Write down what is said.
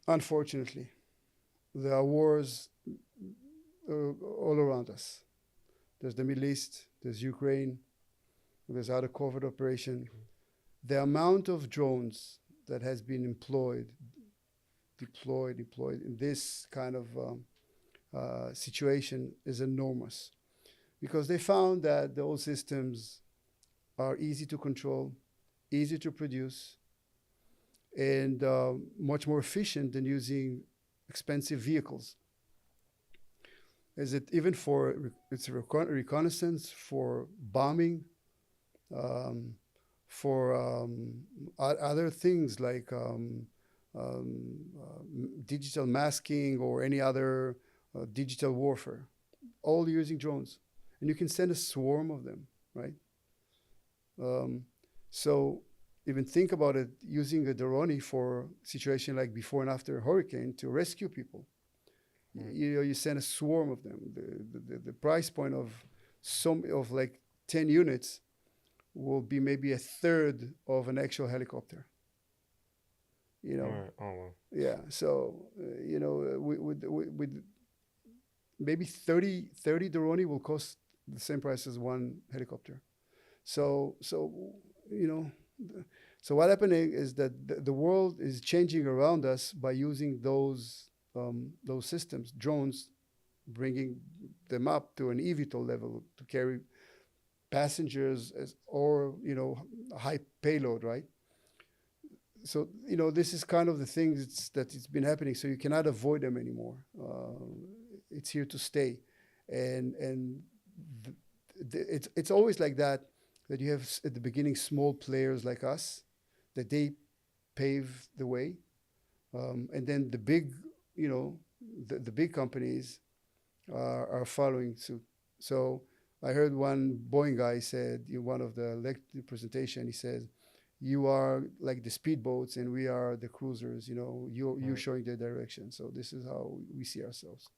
Unfortunately, there are wars all around us. There's the Middle East, there's Ukraine, there's other covert operation. The amount of drones that has been deployed in this kind of situation is enormous because they found that those systems are easy to control, easy to produce, and much more efficient than using expensive vehicles. Is it even for it's reconnaissance, for bombing, um, for other things like digital masking or any other digital warfare, all using drones. And you can send a swarm of them, right? Um, so even think about it using a Doroni for situation like before and after a hurricane to rescue people. You send a swarm of them. The price point of some of like 10 units will be maybe a third of an actual helicopter. You know, Right. Oh well. yeah. So with maybe 30 Doroni will cost the same price as one helicopter. So you know, so what happening is that the world is changing around us by using those systems, drones, bringing them up to an eVTOL level to carry passengers or high payload, right? So this is kind of the things that it's been happening. So you cannot avoid them anymore. It's here to stay, and it's always like that. That you have at the beginning small players like us, that they pave the way, and then the big, the big companies are following suit. So I heard one Boeing guy said in one of the presentation, he says, "You are like the speedboats, and we are the cruisers. You Right. showing the direction. So this is how we see ourselves."